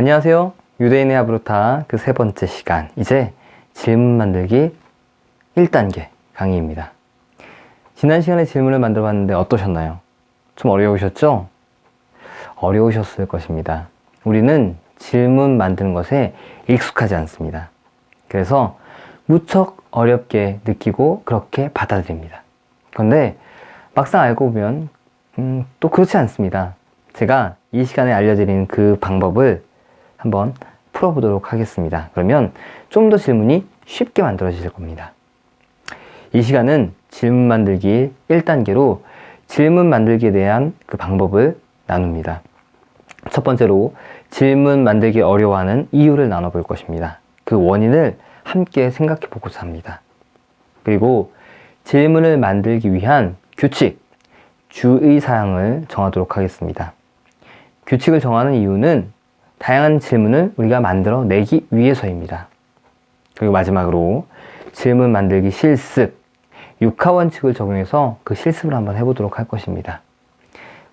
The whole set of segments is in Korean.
안녕하세요. 유대인의 하브루타 그 세 번째 시간, 이제 질문 만들기 1단계 강의입니다. 지난 시간에 질문을 만들어 봤는데 어떠셨나요? 좀 어려우셨죠? 어려우셨을 것입니다. 우리는 질문 만드는 것에 익숙하지 않습니다. 그래서 무척 어렵게 느끼고 그렇게 받아들입니다. 그런데 막상 알고 보면 또 그렇지 않습니다. 제가 이 시간에 알려드리는 그 방법을 한번 풀어보도록 하겠습니다. 그러면 좀 더 질문이 쉽게 만들어지실 겁니다. 이 시간은 질문 만들기 1단계로 질문 만들기에 대한 그 방법을 나눕니다. 첫 번째로 질문 만들기 어려워하는 이유를 나눠볼 것입니다. 그 원인을 함께 생각해 보고자 합니다. 그리고 질문을 만들기 위한 규칙, 주의사항을 정하도록 하겠습니다. 규칙을 정하는 이유는 다양한 질문을 우리가 만들어내기 위해서입니다. 그리고 마지막으로 질문 만들기 실습, 육하원칙을 적용해서 그 실습을 한번 해보도록 할 것입니다.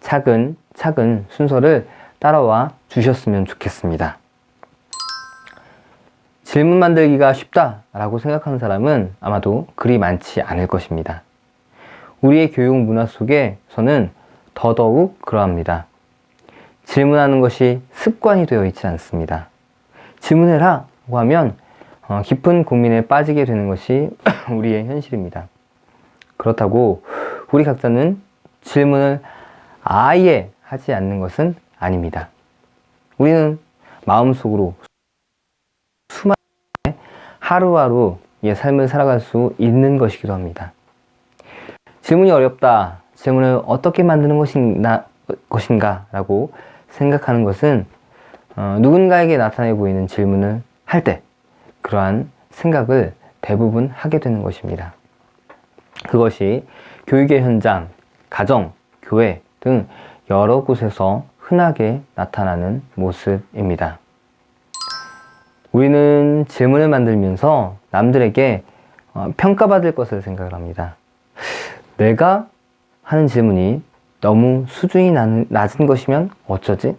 차근차근 순서를 따라와 주셨으면 좋겠습니다. 질문 만들기가 쉽다라고 생각하는 사람은 아마도 그리 많지 않을 것입니다. 우리의 교육 문화 속에서는 더더욱 그러합니다. 질문하는 것이 습관이 되어 있지 않습니다. 질문해라 고 하면 깊은 고민에 빠지게 되는 것이 우리의 현실입니다. 그렇다고 우리 각자는 질문을 아예 하지 않는 것은 아닙니다. 우리는 마음속으로 수많은 하루하루의 삶을 살아갈 수 있는 것이기도 합니다. 질문이 어렵다, 질문을 어떻게 만드는 것인가 라고 생각하는 것은 누군가에게 나타내 보이는 질문을 할 때 그러한 생각을 대부분 하게 되는 것입니다. 그것이 교육의 현장, 가정, 교회 등 여러 곳에서 흔하게 나타나는 모습입니다. 우리는 질문을 만들면서 남들에게 평가받을 것을 생각을 합니다. 내가 하는 질문이 너무 수준이 낮은 것이면 어쩌지?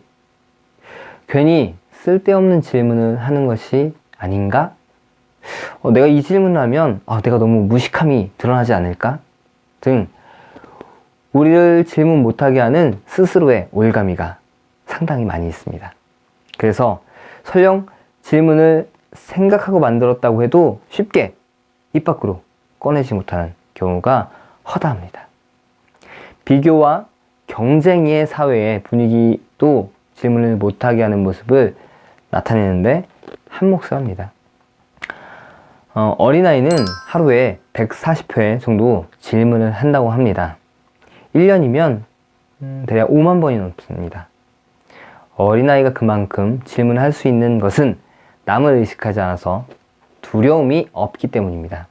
괜히 쓸데없는 질문을 하는 것이 아닌가? 내가 이 질문을 하면 내가 너무 무식함이 드러나지 않을까? 등 우리를 질문 못하게 하는 스스로의 올가미가 상당히 많이 있습니다. 그래서 설령 질문을 생각하고 만들었다고 해도 쉽게 입 밖으로 꺼내지 못하는 경우가 허다합니다. 비교와 경쟁의 사회의 분위기도 질문을 못하게 하는 모습을 나타내는데 한몫합니다. 어린아이는 하루에 140회 정도 질문을 한다고 합니다. 1년이면 대략 5만 번이 넘습니다. 어린아이가 그만큼 질문을 할 수 있는 것은 남을 의식하지 않아서 두려움이 없기 때문입니다.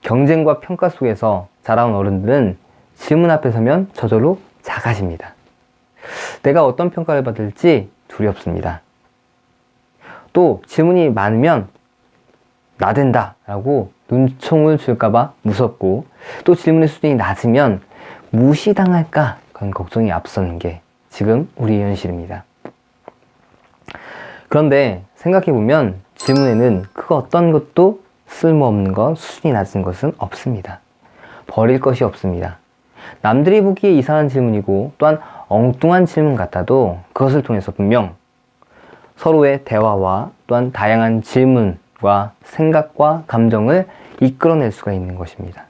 경쟁과 평가 속에서 자라온 어른들은 질문 앞에 서면 저절로 작아집니다. 내가 어떤 평가를 받을지 두렵습니다. 또 질문이 많으면 나댄다 라고 눈총을 줄까봐 무섭고, 또 질문의 수준이 낮으면 무시당할까 그런 걱정이 앞서는 게 지금 우리의 현실입니다. 그런데 생각해보면 질문에는 그 어떤 것도 쓸모없는 것, 수준이 낮은 것은 없습니다. 버릴 것이 없습니다. 남들이 보기에 이상한 질문이고 또한 엉뚱한 질문 같아도 그것을 통해서 분명 서로의 대화와 또한 다양한 질문과 생각과 감정을 이끌어낼 수가 있는 것입니다.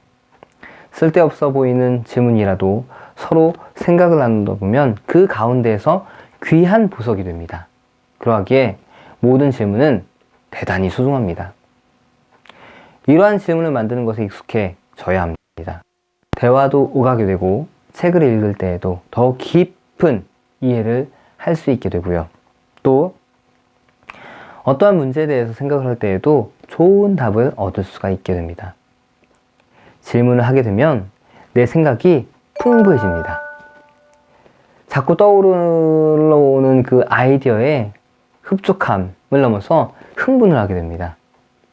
쓸데없어 보이는 질문이라도 서로 생각을 나누다 보면 그 가운데에서 귀한 보석이 됩니다. 그러하기에 모든 질문은 대단히 소중합니다. 이러한 질문을 만드는 것에 익숙해져야 합니다. 대화도 오가게 되고 책을 읽을 때에도 더 깊은 이해를 할 수 있게 되고요. 또 어떠한 문제에 대해서 생각을 할 때에도 좋은 답을 얻을 수가 있게 됩니다. 질문을 하게 되면 내 생각이 풍부해집니다. 자꾸 떠오르는 그 아이디어에 흡족함을 넘어서 흥분을 하게 됩니다.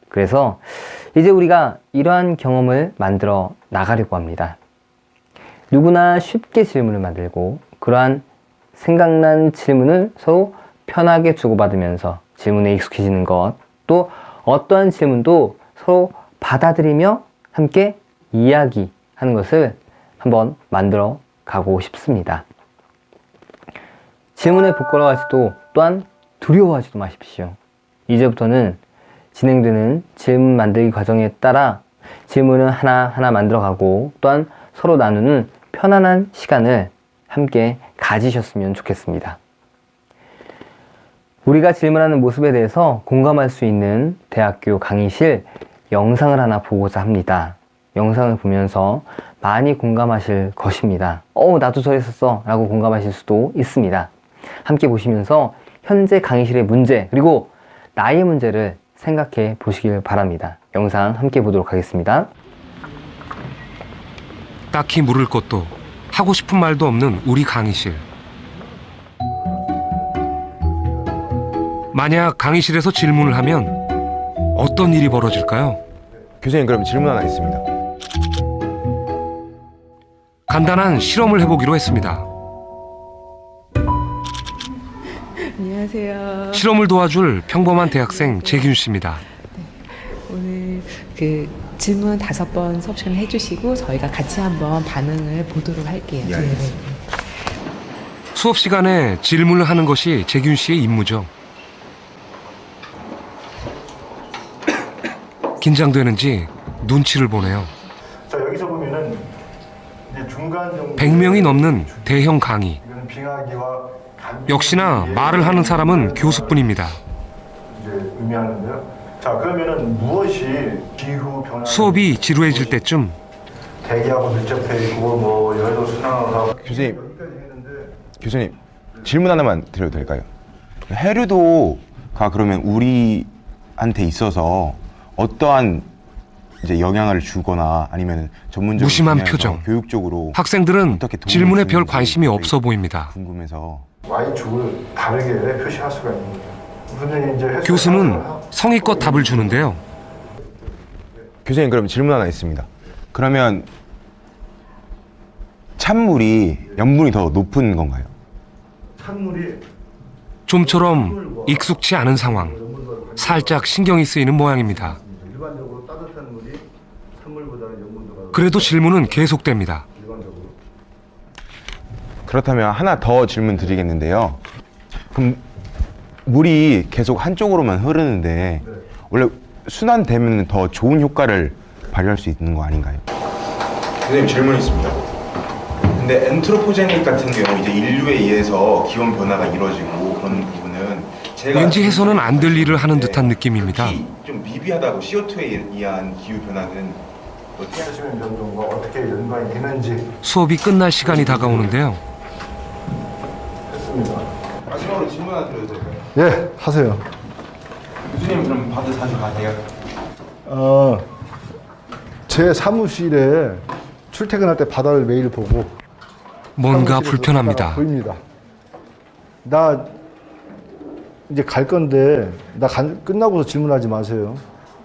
그래서 이제 우리가 이러한 경험을 만들어 나가려고 합니다. 누구나 쉽게 질문을 만들고 그러한 생각난 질문을 서로 편하게 주고받으면서 질문에 익숙해지는 것, 또 어떠한 질문도 서로 받아들이며 함께 이야기하는 것을 한번 만들어 가고 싶습니다. 질문에 부끄러워하지도 또한 두려워하지도 마십시오. 이제부터는 진행되는 질문 만들기 과정에 따라 질문을 하나하나 만들어가고 또한 서로 나누는 편안한 시간을 함께 가지셨으면 좋겠습니다. 우리가 질문하는 모습에 대해서 공감할 수 있는 대학교 강의실 영상을 하나 보고자 합니다. 영상을 보면서 많이 공감하실 것입니다. 나도 저랬었어 라고 공감하실 수도 있습니다. 함께 보시면서 현재 강의실의 문제 그리고 나의 문제를 생각해 보시길 바랍니다. 영상 함께 보도록 하겠습니다. 딱히 물을 것도 하고 싶은 말도 없는 우리 강의실. 만약 강의실에서 질문을 하면 어떤 일이 벌어질까요? 교수님, 그럼 질문 하나 있습니다. 간단한 실험을 해보기로 했습니다. 안녕하세요. 실험을 도와줄 평범한 대학생 재균 씨입니다. 오늘 그 질문 5번 수업 시간을 해주시고 저희가 같이 한번 반응을 보도록 할게요. 예, 알겠습니다. 수업 시간에 질문을 하는 것이 재균 씨의 임무죠. 긴장되는지 눈치를 보네요. 자, 여기서 보면은 이제 중간 정도 100명이 넘는 대형 강의. 이거는 빙하기와 감기 역시나 말을 하는 사람은 교수뿐입니다. 이제 의미하는데요. 자, 그러면은 무엇이 기후 변화 수업이 지루해질 때쯤 대기하고 밀접해 있고 뭐 여의도 순환하고 교수님, 질문 하나만 드려도 될까요? 해류도가 그러면 우리한테 있어서 어떠한 이제 영향을 주거나 아니면 전문적으로 무심한 표정. 교육적으로 학생들은 어떻게 도움을 질문에 별 주는지 관심이 없어 보입니다. 궁금해서. Y축을 다르게 표시할 수가 있는 거죠. 선생님이 이제 해석을 교수는 하거나 성의껏 답을 주는데요. 교수님, 그럼 질문 하나 있습니다. 그러면 찬물이 염분이 더 높은 건가요? 찬물이 좀처럼 익숙치 않은 상황. 살짝 신경이 쓰이는 모양입니다. 일반적으로 따뜻한 물이 찬물보다는 염분도가 그래도 질문은 계속됩니다. 일반적으로 그렇다면 하나 더 질문 드리겠는데요. 그럼 물이 계속 한쪽으로만 흐르는데 원래 순환되면 더 좋은 효과를 발휘할 수 있는 거 아닌가요? 선생님, 질문이 있습니다. 근데 엔트로포제닉 같은 경우 이제 인류에 의해서 기온 변화가 이루어지고 그런 부분은 제가 왠지 해서는 안 될 일을 하는 듯한 느낌입니다. 특히 좀 미비하다고 CO2에 의한 기후 변화는 어떻게 수면 변동과 어떻게 연관이 되는지 수업이 끝날 시간이 다가오는데요. 했습니다. 마지막으로 질문 하나 드려도 될까요? 예, 하세요. 교수님, 그럼 바드 자주 가세요? 제 사무실에 출퇴근할 때 바다를 매일 보고 뭔가 사무실에서 불편합니다. 바다가 보입니다. 나 이제 갈 건데 끝나고서 질문하지 마세요.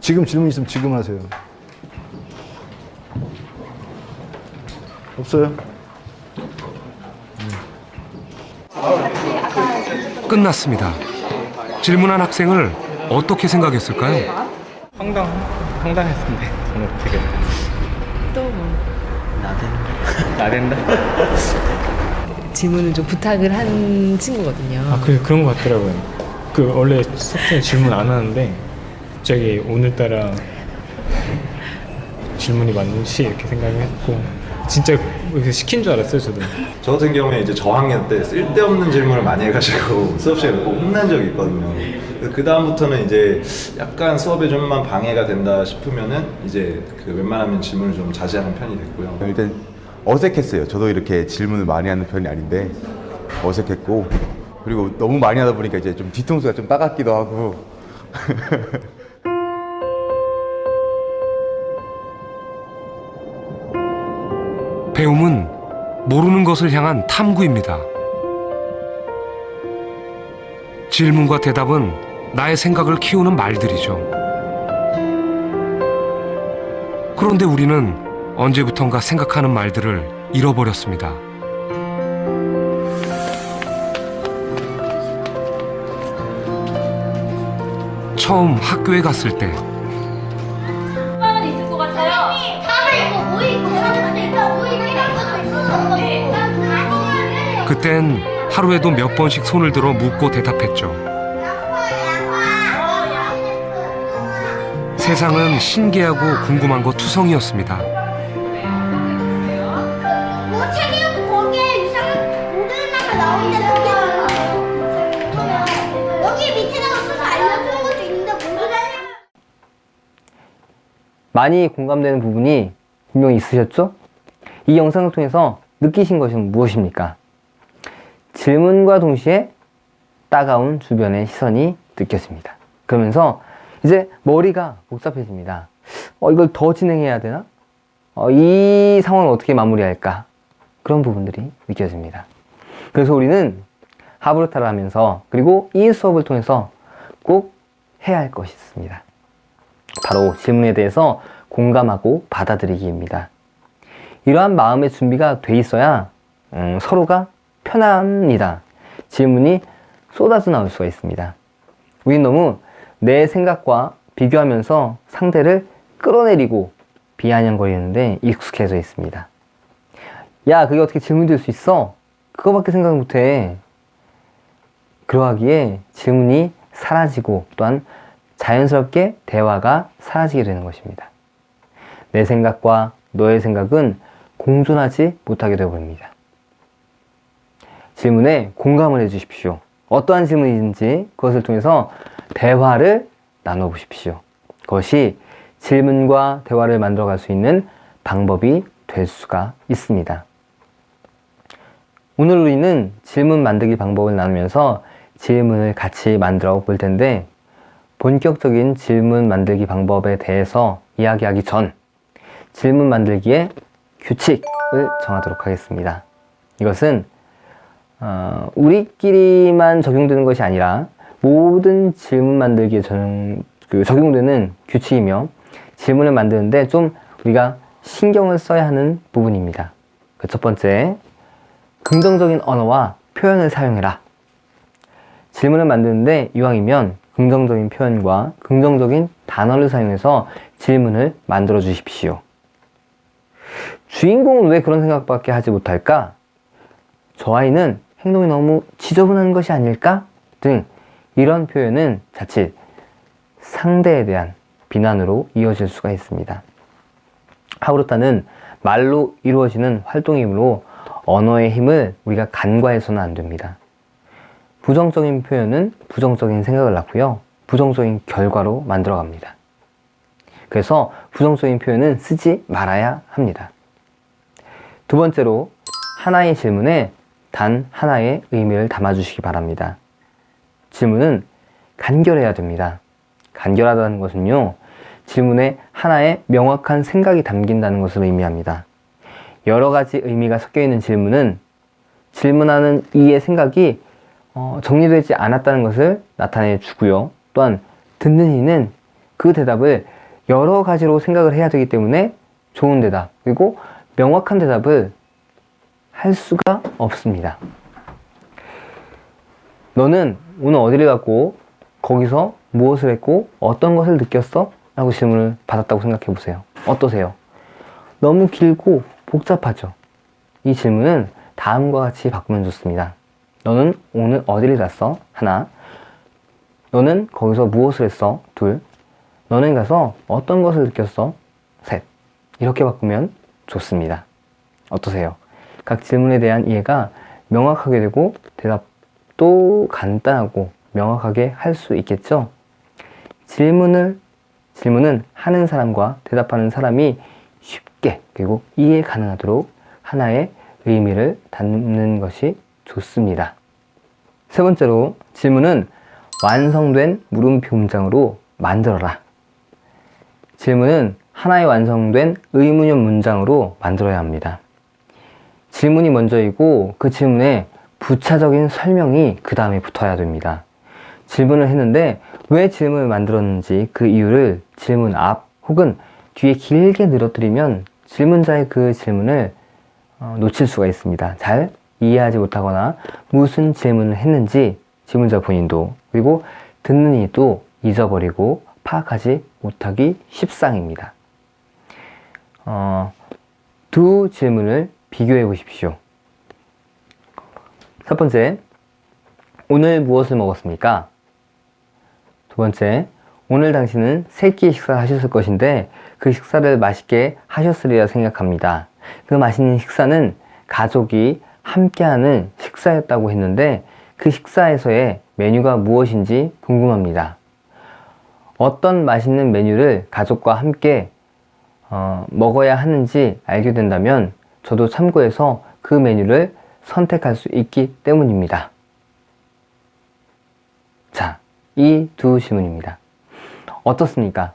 지금 질문 있으면 지금 하세요. 없어요? 끝났습니다. 질문한 학생을 어떻게 생각했을까요? 황당했는데 저는 되게 또 뭐 나댄다? 질문을 좀 부탁을 한 친구거든요. 아 그런 것 같더라고요. 그 원래 수업 중에 질문 안 하는데 갑자기 오늘따라 질문이 맞는지 이렇게 생각했고 진짜 시킨 줄 알았어요 저도. 저 같은 경우에 이제 저학년 때 쓸데없는 질문을 많이 해가지고 수업 시간에 꼭 혼난 적이 있거든요. 그 다음부터는 이제 약간 수업에 좀만 방해가 된다 싶으면은 이제 그 웬만하면 질문을 좀 자제하는 편이 됐고요. 일단 어색했어요. 저도 이렇게 질문을 많이 하는 편이 아닌데 어색했고, 그리고 너무 많이 하다 보니까 이제 좀 뒤통수가 좀 따갑기도 하고. 배움은 모르는 것을 향한 탐구입니다. 질문과 대답은 나의 생각을 키우는 말들이죠. 그런데 우리는 언제부턴가 생각하는 말들을 잃어버렸습니다. 처음 학교에 갔을 때 얼마나 있을 것 같아요? 다들 이거 모이고 그땐 하루에도 몇 번씩 손을 들어 묻고 대답했죠. 세상은 신기하고 궁금한 거 투성이었습니다. 뭐 책에 거기에 이상한 모델만 나오는데 여기 밑에다가 써서 알려주는 것도 있는데 모르는 많이 공감되는 부분이 분명히 있으셨죠? 이 영상을 통해서 느끼신 것은 무엇입니까? 질문과 동시에 따가운 주변의 시선이 느껴집니다. 그러면서 이제 머리가 복잡해집니다. 이걸 더 진행해야 되나? 이 상황을 어떻게 마무리할까? 그런 부분들이 느껴집니다. 그래서 우리는 하브루타를 하면서 그리고 이 수업을 통해서 꼭 해야 할 것이 있습니다. 바로 질문에 대해서 공감하고 받아들이기입니다. 이러한 마음의 준비가 돼 있어야 서로가 편합니다. 질문이 쏟아져 나올 수가 있습니다. 우린 너무 내 생각과 비교하면서 상대를 끌어내리고 비아냥거리는데 익숙해져 있습니다. 야, 그게 어떻게 질문이 될 수 있어? 그거밖에 생각 못해. 그러하기에 질문이 사라지고 또한 자연스럽게 대화가 사라지게 되는 것입니다. 내 생각과 너의 생각은 공존하지 못하게 되어버립니다. 질문에 공감을 해주십시오. 어떠한 질문이든지 그것을 통해서 대화를 나눠보십시오. 그것이 질문과 대화를 만들어갈 수 있는 방법이 될 수가 있습니다. 오늘 우리는 질문 만들기 방법을 나누면서 질문을 같이 만들어 볼 텐데 본격적인 질문 만들기 방법에 대해서 이야기하기 전 질문 만들기의 규칙을 정하도록 하겠습니다. 이것은 우리끼리만 적용되는 것이 아니라 모든 질문 만들기에 적용되는 규칙이며 질문을 만드는데 좀 우리가 신경을 써야 하는 부분입니다. 그 첫 번째, 긍정적인 언어와 표현을 사용해라. 질문을 만드는데 이왕이면 긍정적인 표현과 긍정적인 단어를 사용해서 질문을 만들어 주십시오. 주인공은 왜 그런 생각밖에 하지 못할까? 저 아이는 행동이 너무 지저분한 것이 아닐까? 등 이런 표현은 자칫 상대에 대한 비난으로 이어질 수가 있습니다. 하브루타는 말로 이루어지는 활동이므로 언어의 힘을 우리가 간과해서는 안 됩니다. 부정적인 표현은 부정적인 생각을 낳고요. 부정적인 결과로 만들어갑니다. 그래서 부정적인 표현은 쓰지 말아야 합니다. 두 번째로 하나의 질문에 단 하나의 의미를 담아주시기 바랍니다. 질문은 간결해야 됩니다. 간결하다는 것은요, 질문에 하나의 명확한 생각이 담긴다는 것을 의미합니다. 여러 가지 의미가 섞여 있는 질문은 질문하는 이의 생각이 정리되지 않았다는 것을 나타내 주고요. 또한 듣는 이는 그 대답을 여러 가지로 생각을 해야 되기 때문에 좋은 대답, 그리고 명확한 대답을 할 수가 없습니다. 너는 오늘 어디를 갔고 거기서 무엇을 했고 어떤 것을 느꼈어? 라고 질문을 받았다고 생각해 보세요. 어떠세요? 너무 길고 복잡하죠? 이 질문은 다음과 같이 바꾸면 좋습니다. 너는 오늘 어디를 갔어? 하나. 너는 거기서 무엇을 했어? 둘. 너는 가서 어떤 것을 느꼈어? 셋. 이렇게 바꾸면 좋습니다. 어떠세요? 각 질문에 대한 이해가 명확하게 되고 대답도 간단하고 명확하게 할 수 있겠죠? 질문은 하는 사람과 대답하는 사람이 쉽게 그리고 이해 가능하도록 하나의 의미를 담는 것이 좋습니다. 세 번째로 질문은 완성된 물음표 문장으로 만들어라. 질문은 하나의 완성된 의문형 문장으로 만들어야 합니다. 질문이 먼저이고 그 질문에 부차적인 설명이 그 다음에 붙어야 됩니다. 질문을 했는데 왜 질문을 만들었는지 그 이유를 질문 앞 혹은 뒤에 길게 늘어뜨리면 질문자의 그 질문을 놓칠 수가 있습니다. 잘 이해하지 못하거나 무슨 질문을 했는지 질문자 본인도 그리고 듣는 이도 잊어버리고 파악하지 못하기 십상입니다. 두 질문을 비교해 보십시오. 첫 번째, 오늘 무엇을 먹었습니까? 두 번째, 오늘 당신은 3끼 식사를 하셨을 것인데 그 식사를 맛있게 하셨으리라 생각합니다. 그 맛있는 식사는 가족이 함께하는 식사였다고 했는데 그 식사에서의 메뉴가 무엇인지 궁금합니다. 어떤 맛있는 메뉴를 가족과 함께 먹어야 하는지 알게 된다면 저도 참고해서 그 메뉴를 선택할 수 있기 때문입니다. 자, 이 두 질문입니다. 어떻습니까?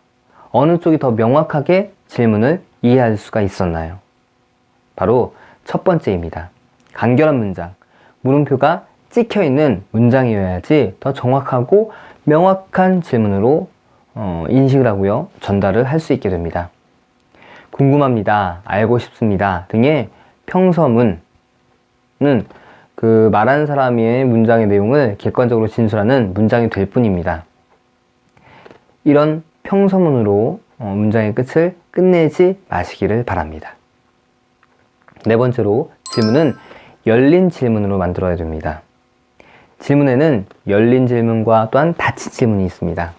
어느 쪽이 더 명확하게 질문을 이해할 수가 있었나요? 바로 첫 번째입니다. 간결한 문장, 물음표가 찍혀있는 문장이어야지 더 정확하고 명확한 질문으로 인식을 하고요, 전달을 할 수 있게 됩니다. 궁금합니다, 알고 싶습니다 등의 평서문은 그 말하는 사람의 문장의 내용을 객관적으로 진술하는 문장이 될 뿐입니다. 이런 평서문으로 문장의 끝을 끝내지 마시기를 바랍니다. 네 번째로, 질문은 열린 질문으로 만들어야 됩니다. 질문에는 열린 질문과 또한 닫힌 질문이 있습니다.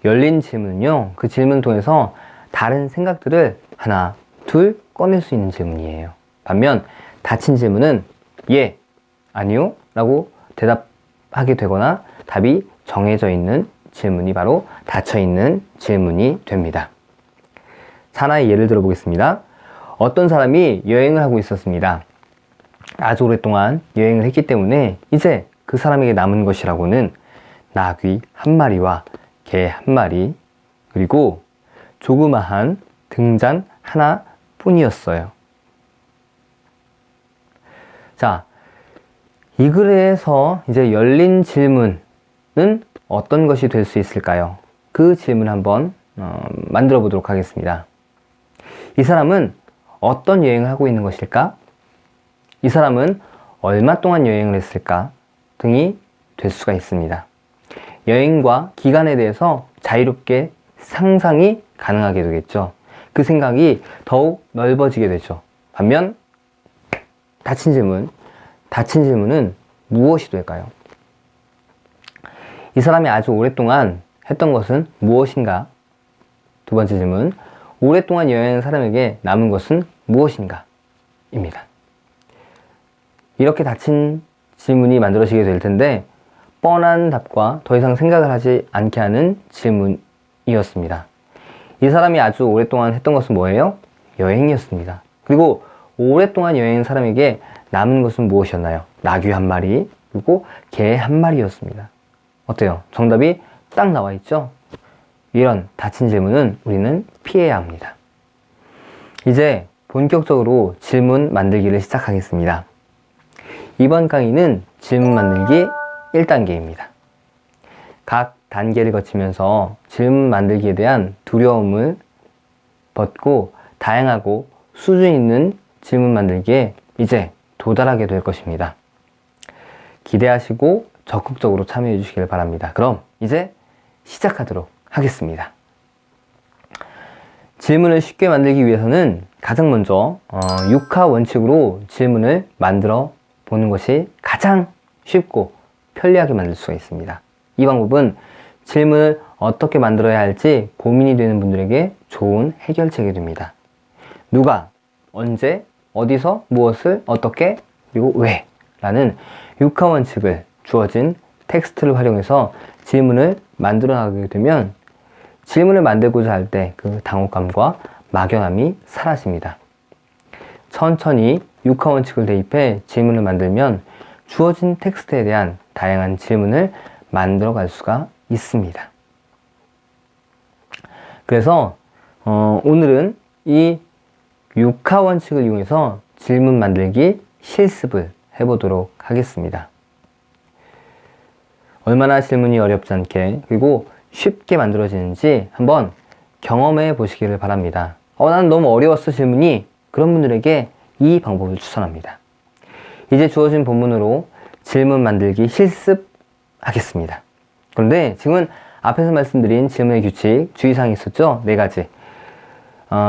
열린 질문은요, 그 질문을 통해서 다른 생각들을 하나, 둘 꺼낼 수 있는 질문이에요. 반면 닫힌 질문은 예, 아니요 라고 대답하게 되거나 답이 정해져 있는 질문이 바로 닫혀있는 질문이 됩니다. 하나의 예를 들어보겠습니다. 어떤 사람이 여행을 하고 있었습니다. 아주 오랫동안 여행을 했기 때문에 이제 그 사람에게 남은 것이라고는 나귀 1마리와 개 1마리, 그리고 조그마한 등잔 하나 뿐이었어요. 자, 이 글에서 이제 열린 질문은 어떤 것이 될 수 있을까요? 그 질문 한번 만들어 보도록 하겠습니다. 이 사람은 어떤 여행을 하고 있는 것일까? 이 사람은 얼마 동안 여행을 했을까? 등이 될 수가 있습니다. 여행과 기간에 대해서 자유롭게 상상이 가능하게 되겠죠. 그 생각이 더욱 넓어지게 되죠. 반면 닫힌 질문은 무엇이 될까요? 이 사람이 아주 오랫동안 했던 것은 무엇인가? 두 번째 질문, 오랫동안 여행한 사람에게 남은 것은 무엇인가? 입니다. 이렇게 닫힌 질문이 만들어지게 될 텐데 뻔한 답과 더 이상 생각을 하지 않게 하는 질문이었습니다. 이 사람이 아주 오랫동안 했던 것은 뭐예요? 여행이었습니다. 그리고 오랫동안 여행한 사람에게 남은 것은 무엇이었나요? 나귀 1마리, 그리고 개 1마리였습니다. 어때요? 정답이 딱 나와 있죠? 이런 닫힌 질문은 우리는 피해야 합니다. 이제 본격적으로 질문 만들기를 시작하겠습니다. 이번 강의는 질문 만들기 1단계입니다. 각 단계를 거치면서 질문 만들기에 대한 두려움을 벗고 다양하고 수준 있는 질문 만들기에 이제 도달하게 될 것입니다. 기대하시고 적극적으로 참여해 주시길 바랍니다. 그럼 이제 시작하도록 하겠습니다. 질문을 쉽게 만들기 위해서는 가장 먼저 6하 원칙으로 질문을 만들어 보는 것이 가장 쉽고 편리하게 만들 수가 있습니다. 이 방법은 질문을 어떻게 만들어야 할지 고민이 되는 분들에게 좋은 해결책이 됩니다. 누가, 언제, 어디서, 무엇을, 어떻게, 그리고 왜 라는 6하 원칙을 주어진 텍스트를 활용해서 질문을 만들어 나가게 되면 질문을 만들고자 할 때 그 당혹감과 막연함이 사라집니다. 천천히 6하 원칙을 대입해 질문을 만들면 주어진 텍스트에 대한 다양한 질문을 만들어 갈 수가 있습니다. 그래서 오늘은 이 6하 원칙을 이용해서 질문 만들기 실습을 해보도록 하겠습니다. 얼마나 질문이 어렵지 않게 그리고 쉽게 만들어지는지 한번 경험해 보시기를 바랍니다. 나는 너무 어려웠어 질문이, 그런 분들에게 이 방법을 추천합니다. 이제 주어진 본문으로 질문 만들기 실습하겠습니다. 그런데 지금은 앞에서 말씀드린 질문의 규칙, 주의사항이 있었죠? 4가지.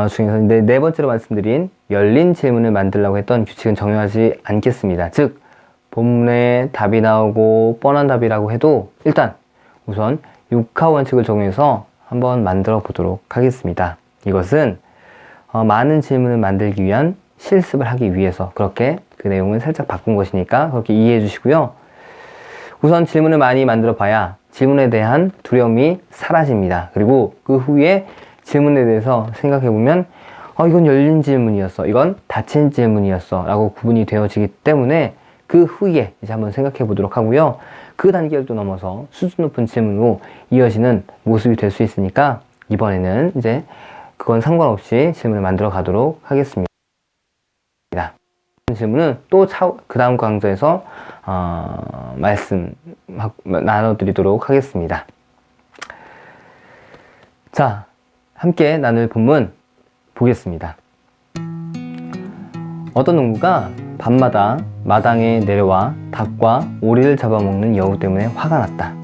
중에서 네 번째로 말씀드린 열린 질문을 만들려고 했던 규칙은 적용하지 않겠습니다. 즉, 본문에 답이 나오고 뻔한 답이라고 해도 일단 우선 육하 원칙을 적용해서 한번 만들어 보도록 하겠습니다. 이것은 많은 질문을 만들기 위한 실습을 하기 위해서 그렇게 그 내용을 살짝 바꾼 것이니까 그렇게 이해해 주시고요. 우선 질문을 많이 만들어 봐야 질문에 대한 두려움이 사라집니다. 그리고 그 후에 질문에 대해서 생각해 보면 이건 열린 질문이었어, 이건 닫힌 질문이었어 라고 구분이 되어지기 때문에 그 후에 이제 한번 생각해 보도록 하고요. 그 단계를 또 넘어서 수준 높은 질문으로 이어지는 모습이 될 수 있으니까 이번에는 이제 그건 상관없이 질문을 만들어 가도록 하겠습니다. 질문은 또 그 다음 강좌에서 나눠드리도록 하겠습니다. 자, 함께 나눌 본문 보겠습니다. 어떤 농부가 밤마다 마당에 내려와 닭과 오리를 잡아먹는 여우 때문에 화가 났다.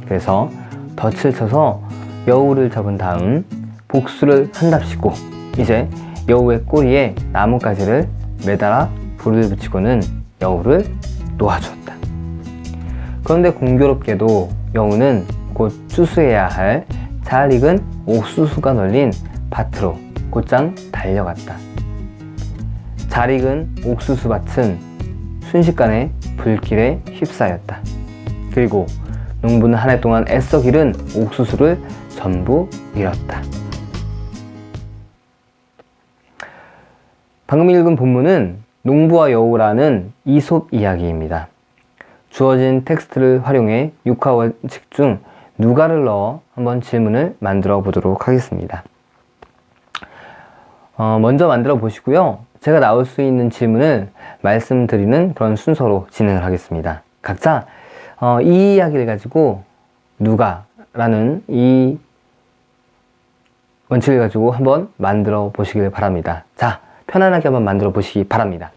그래서 덫을 쳐서 여우를 잡은 다음 복수를 한답시고 이제 여우의 꼬리에 나뭇가지를 매달아 불을 붙이고는 여우를 놓아주었다. 그런데 공교롭게도 여우는 곧 추수해야 할 잘 익은 옥수수가 널린 밭으로 곧장 달려갔다. 잘 익은 옥수수 밭은 순식간에 불길에 휩싸였다. 그리고 농부는 한 해 동안 애써 기른 옥수수를 전부 잃었다. 방금 읽은 본문은 농부와 여우라는 이솝 이야기입니다. 주어진 텍스트를 활용해 육하 원칙 중 누가를 넣어 한번 질문을 만들어 보도록 하겠습니다. 먼저 만들어 보시고요. 제가 나올 수 있는 질문을 말씀드리는 그런 순서로 진행을 하겠습니다. 각자 이 이야기를 가지고 누가라는 이 원칙을 가지고 한번 만들어 보시길 바랍니다. 자, 편안하게 한번 만들어 보시기 바랍니다.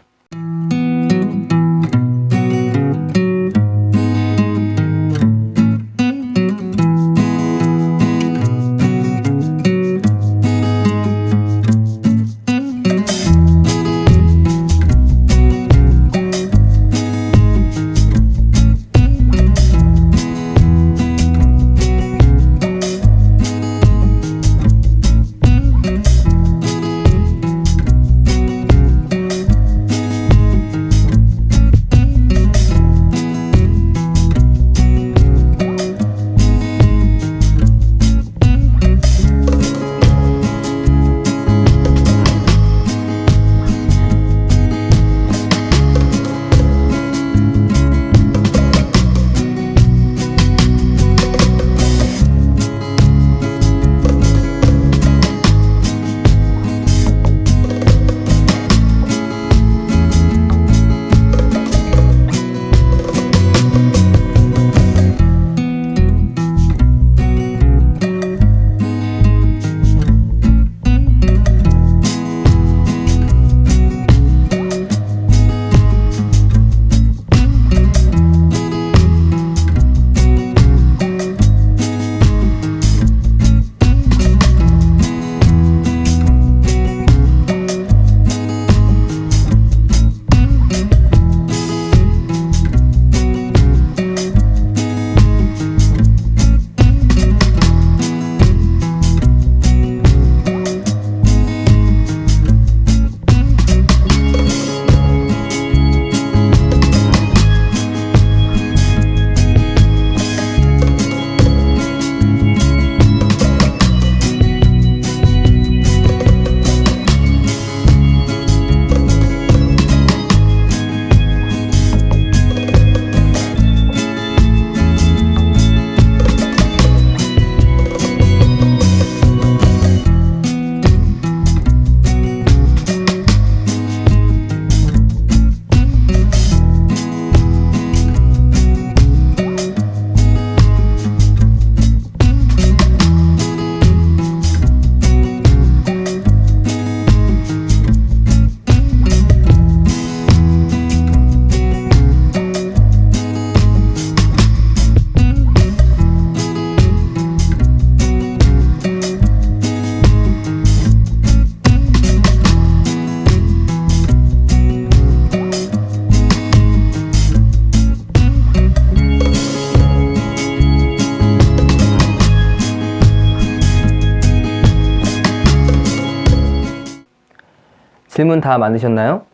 질문 다 만드셨나요?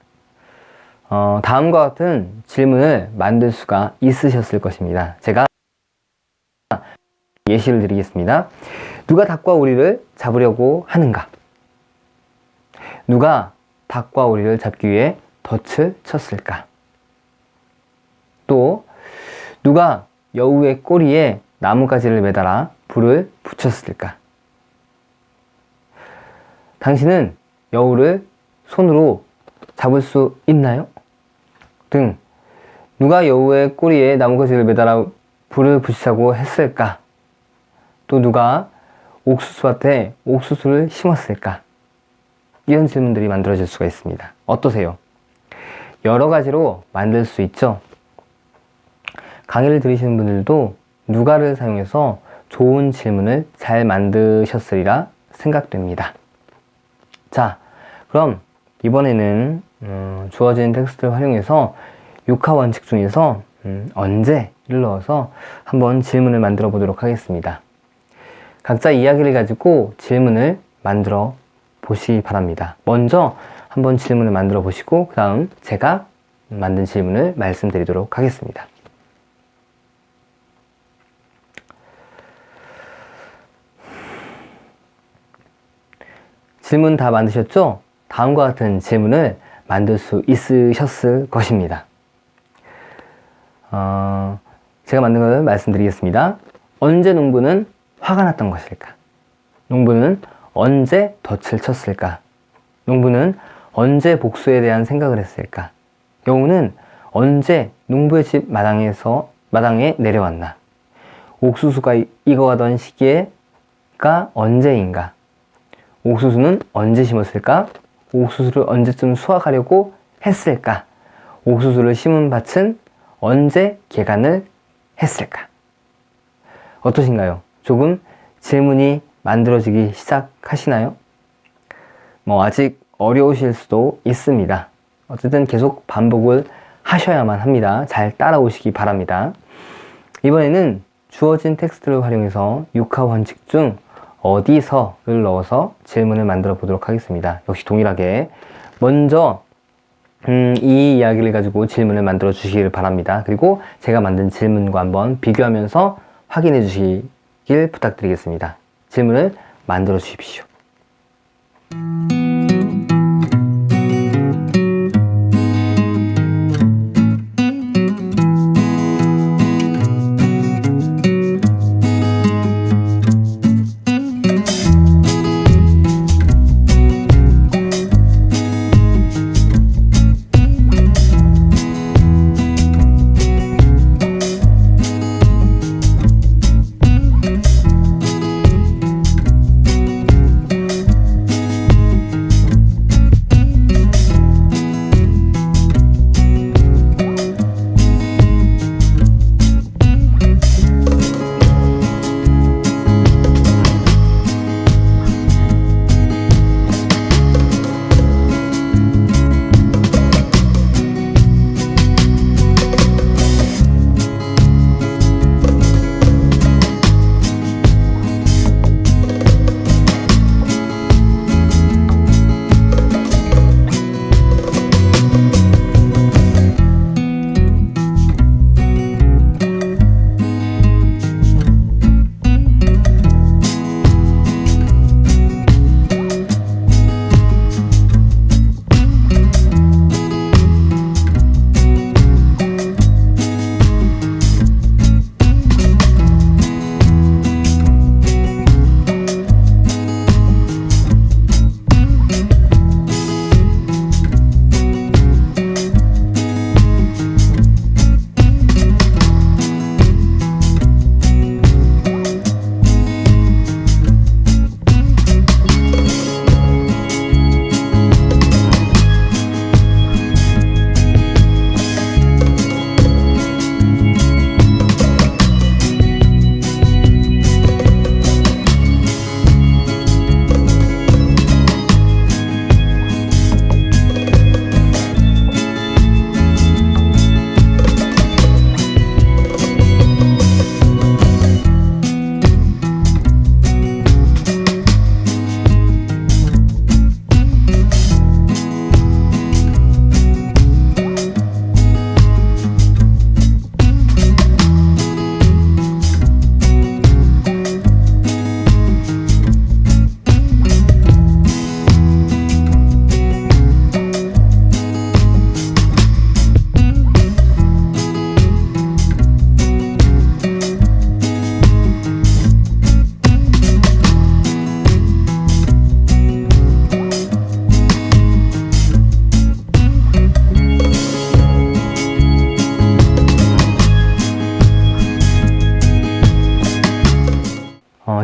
다음과 같은 질문을 만들 수가 있으셨을 것입니다. 제가 예시를 드리겠습니다. 누가 닭과 오리를 잡으려고 하는가? 누가 닭과 오리를 잡기 위해 덫을 쳤을까? 또 누가 여우의 꼬리에 나뭇가지를 매달아 불을 붙였을까? 당신은 여우를 손으로 잡을 수 있나요? 등 누가 여우의 꼬리에 나뭇가지를 매달아 불을 붙이자고 했을까? 또 누가 옥수수밭에 옥수수를 심었을까? 이런 질문들이 만들어질 수가 있습니다. 어떠세요? 여러 가지로 만들 수 있죠? 강의를 들으시는 분들도 누가를 사용해서 좋은 질문을 잘 만드셨으리라 생각됩니다. 자, 그럼 이번에는 주어진 텍스트를 활용해서 육하 원칙 중에서 언제를 넣어서 한번 질문을 만들어 보도록 하겠습니다. 각자 이야기를 가지고 질문을 만들어 보시기 바랍니다. 먼저 한번 질문을 만들어 보시고 그 다음 제가 만든 질문을 말씀드리도록 하겠습니다. 질문 다 만드셨죠? 다음과 같은 질문을 만들 수 있으셨을 것입니다. 제가 만든 것을 말씀드리겠습니다. 언제 농부는 화가 났던 것일까? 농부는 언제 덫을 쳤을까? 농부는 언제 복수에 대한 생각을 했을까? 여우는 언제 농부의 집 마당에 내려왔나? 옥수수가 익어가던 시기가 언제인가? 옥수수는 언제 심었을까? 옥수수를 언제쯤 수확하려고 했을까? 옥수수를 심은 밭은 언제 개간을 했을까? 어떠신가요? 조금 질문이 만들어지기 시작하시나요? 아직 어려우실 수도 있습니다. 어쨌든 계속 반복을 하셔야만 합니다. 잘 따라오시기 바랍니다. 이번에는 주어진 텍스트를 활용해서 육하 원칙 중 어디서를 넣어서 질문을 만들어 보도록 하겠습니다. 역시 동일하게 먼저 이 이야기를 가지고 질문을 만들어 주시길 바랍니다. 그리고 제가 만든 질문과 한번 비교하면서 확인해 주시길 부탁드리겠습니다. 질문을 만들어 주십시오.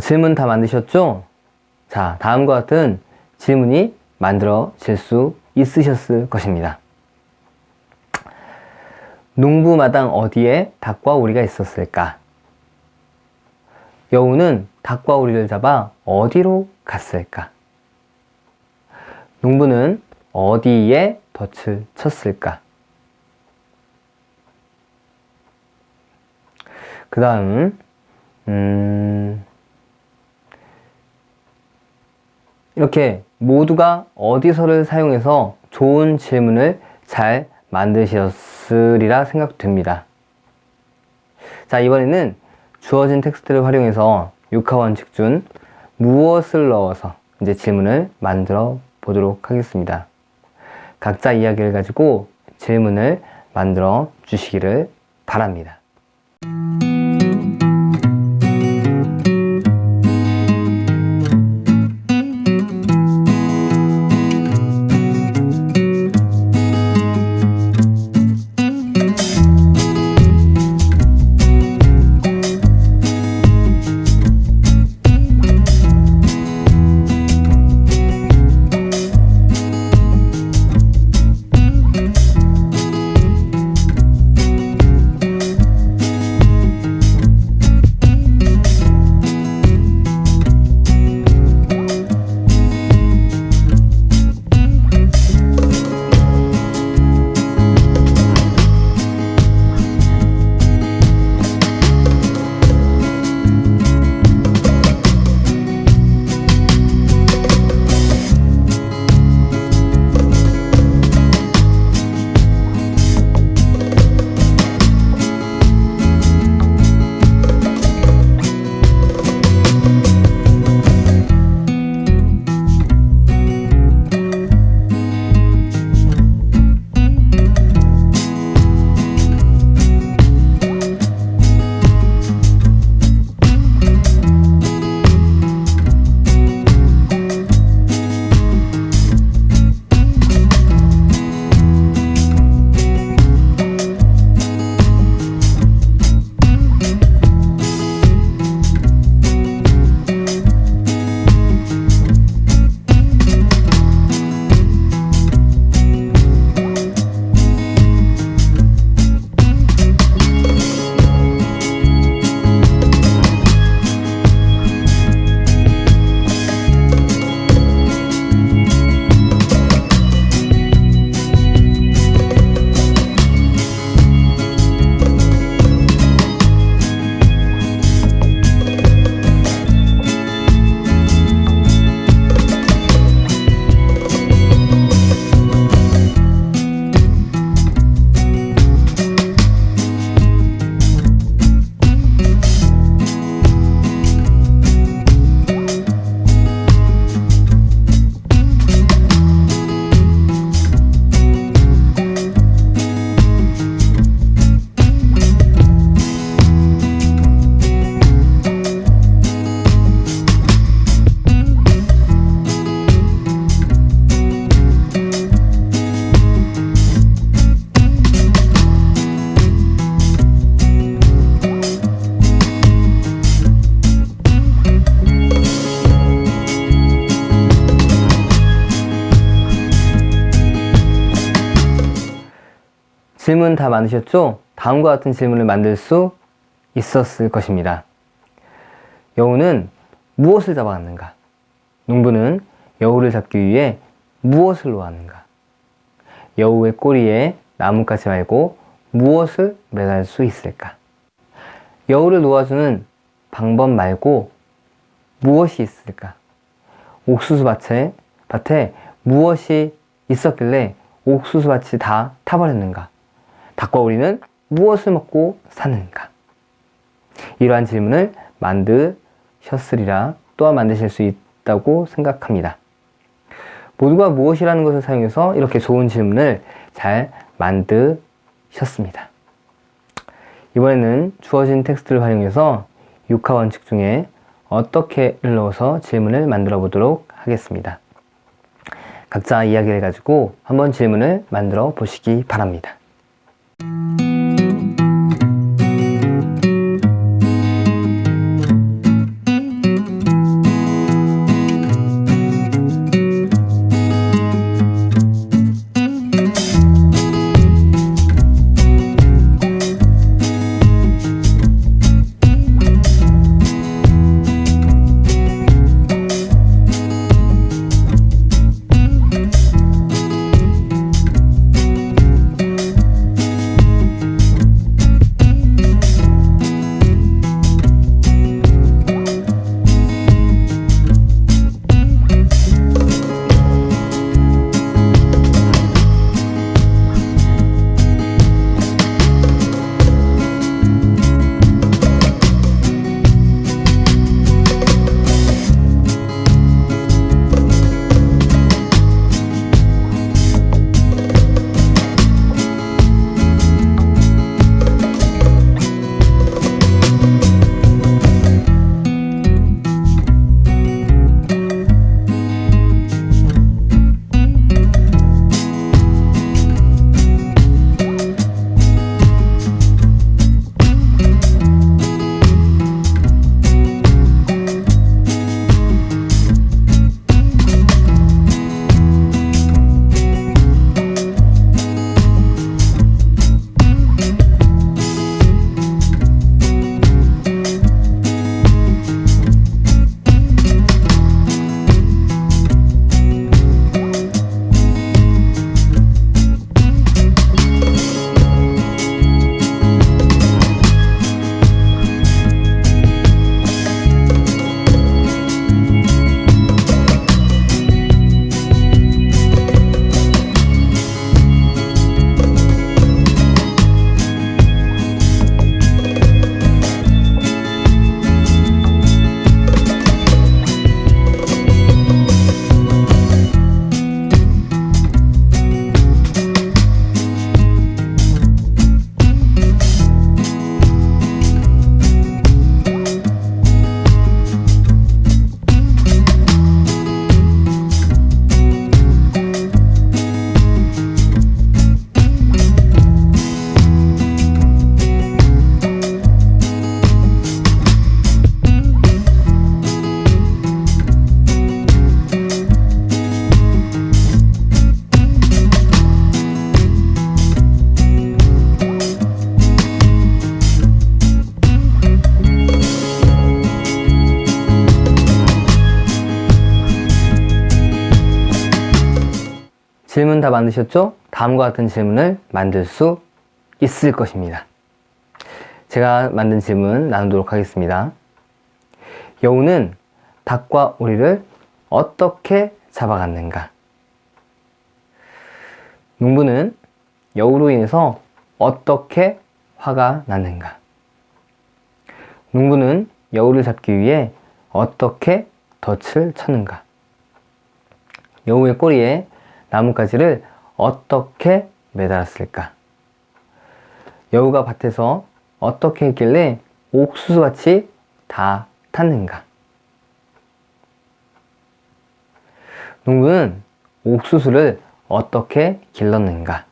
질문 다 만드셨죠? 자, 다음과 같은 질문이 만들어질 수 있으셨을 것입니다. 농부마당 어디에 닭과 오리가 있었을까? 여우는 닭과 오리를 잡아 어디로 갔을까? 농부는 어디에 덫을 쳤을까? 그 다음 이렇게 모두가 어디서를 사용해서 좋은 질문을 잘 만드셨으리라 생각됩니다. 자, 이번에는 주어진 텍스트를 활용해서 육하원칙 중 무엇을 넣어서 이제 질문을 만들어 보도록 하겠습니다. 각자 이야기를 가지고 질문을 만들어 주시기를 바랍니다. 질문 다 많으셨죠? 다음과 같은 질문을 만들 수 있었을 것입니다. 여우는 무엇을 잡아갔는가? 농부는 여우를 잡기 위해 무엇을 놓았는가? 여우의 꼬리에 나뭇가지 말고 무엇을 매달 수 있을까? 여우를 놓아주는 방법 말고 무엇이 있을까? 옥수수밭에 무엇이 있었길래 옥수수밭이 다 타버렸는가? 닭과 오리는 무엇을 먹고 사는가? 이러한 질문을 만드셨으리라 또한 만드실 수 있다고 생각합니다. 모두가 무엇이라는 것을 사용해서 이렇게 좋은 질문을 잘 만드셨습니다. 이번에는 주어진 텍스트를 활용해서 육하원칙 중에 어떻게를 넣어서 질문을 만들어 보도록 하겠습니다. 각자 이야기를 가지고 한번 질문을 만들어 보시기 바랍니다. 질문 다 만드셨죠? 다음과 같은 질문을 만들 수 있을 것입니다. 제가 만든 질문 나누도록 하겠습니다. 여우는 닭과 오리를 어떻게 잡아갔는가? 농부는 여우로 인해서 어떻게 화가 났는가? 농부는 여우를 잡기 위해 어떻게 덫을 쳤는가? 여우의 꼬리에 나뭇가지를 어떻게 매달았을까? 여우가 밭에서 어떻게 했길래 옥수수밭이 다 탔는가? 농부는 옥수수를 어떻게 길렀는가?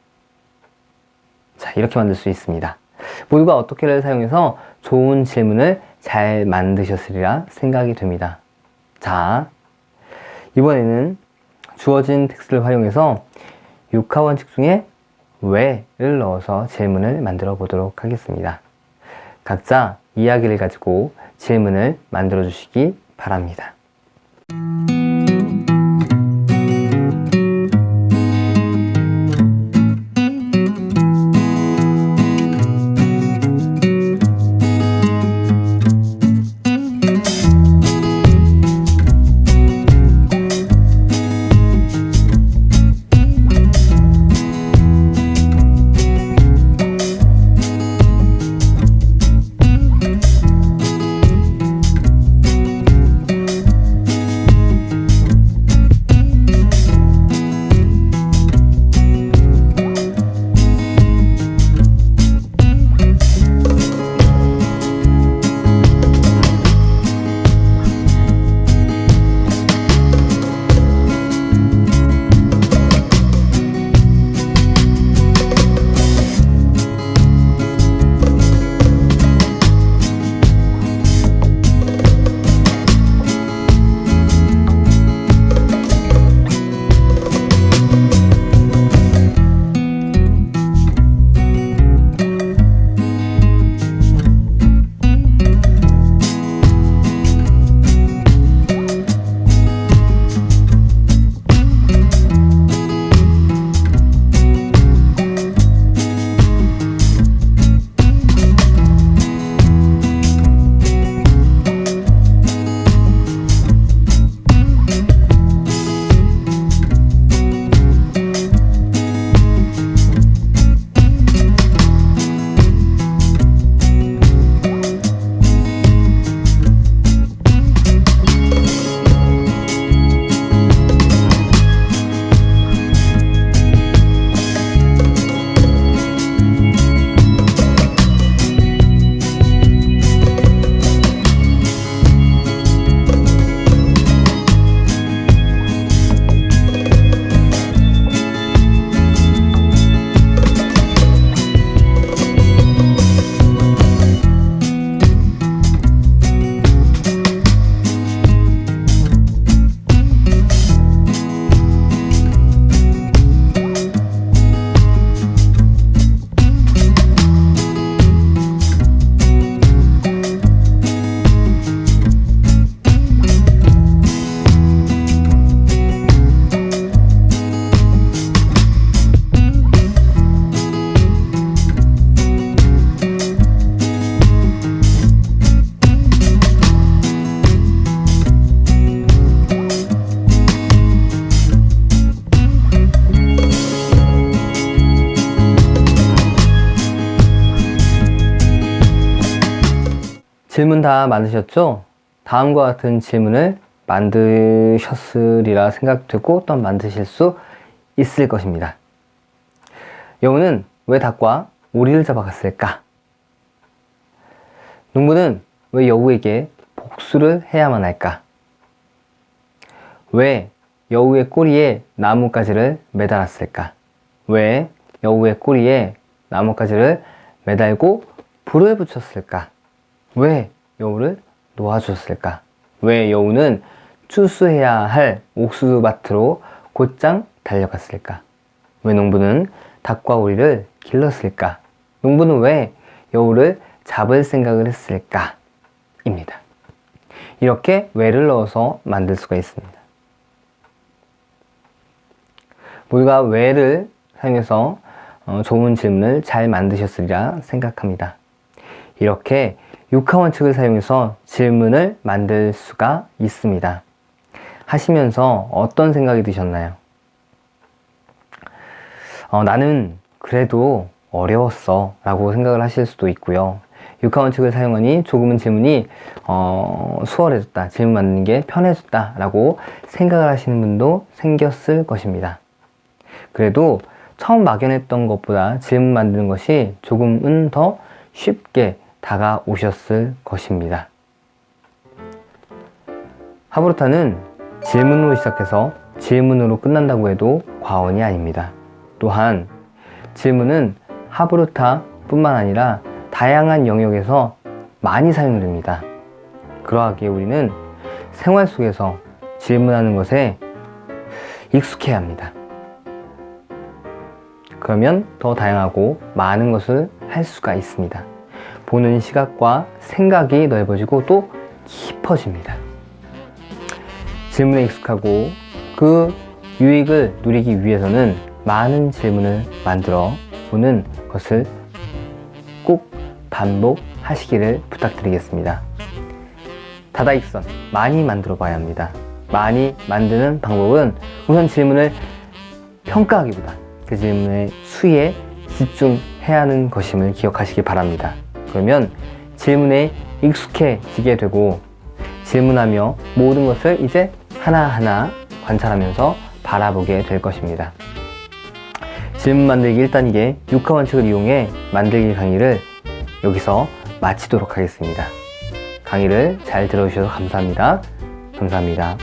자, 이렇게 만들 수 있습니다. 모두가 어떻게를 사용해서 좋은 질문을 잘 만드셨으리라 생각이 됩니다. 자, 이번에는 주어진 텍스트를 활용해서 육하원칙 중에 왜를 넣어서 질문을 만들어 보도록 하겠습니다. 각자 이야기를 가지고 질문을 만들어 주시기 바랍니다. 질문 다 만드셨죠? 다음과 같은 질문을 만드셨으리라 생각되고 또한 만드실 수 있을 것입니다. 여우는 왜 닭과 오리를 잡아갔을까? 농부는 왜 여우에게 복수를 해야만 할까? 왜 여우의 꼬리에 나뭇가지를 매달았을까? 왜 여우의 꼬리에 나뭇가지를 매달고 불을 붙였을까? 왜 여우를 놓아주었을까? 왜 여우는 추수해야 할 옥수수밭으로 곧장 달려갔을까? 왜 농부는 닭과 오리를 길렀을까? 농부는 왜 여우를 잡을 생각을 했을까? 입니다. 이렇게 왜를 넣어서 만들 수가 있습니다. 모두가 왜를 사용해서 좋은 질문을 잘 만드셨으리라 생각합니다. 이렇게 육하 원칙을 사용해서 질문을 만들 수가 있습니다. 하시면서 어떤 생각이 드셨나요? 나는 그래도 어려웠어 라고 생각을 하실 수도 있고요. 육하 원칙을 사용하니 조금은 질문이 수월해졌다, 질문 만드는 게 편해졌다 라고 생각을 하시는 분도 생겼을 것입니다. 그래도 처음 막연했던 것보다 질문 만드는 것이 조금은 더 쉽게 다가오셨을 것입니다. 하브루타는 질문으로 시작해서 질문으로 끝난다고 해도 과언이 아닙니다. 또한 질문은 하브루타 뿐만 아니라 다양한 영역에서 많이 사용됩니다. 그러하기에 우리는 생활 속에서 질문하는 것에 익숙해야 합니다. 그러면 더 다양하고 많은 것을 할 수가 있습니다. 보는 시각과 생각이 넓어지고 또 깊어집니다. 질문에 익숙하고 그 유익을 누리기 위해서는 많은 질문을 만들어 보는 것을 꼭 반복하시기를 부탁드리겠습니다. 다다익선 많이 만들어 봐야 합니다. 많이 만드는 방법은 우선 질문을 평가하기보다 그 질문의 수위에 집중해야 하는 것임을 기억하시기 바랍니다. 그러면 질문에 익숙해지게 되고 질문하며 모든 것을 이제 하나하나 관찰하면서 바라보게 될 것입니다. 질문 만들기 1단계 육하 원칙을 이용해 만들기 강의를 여기서 마치도록 하겠습니다. 강의를 잘 들어주셔서 감사합니다. 감사합니다.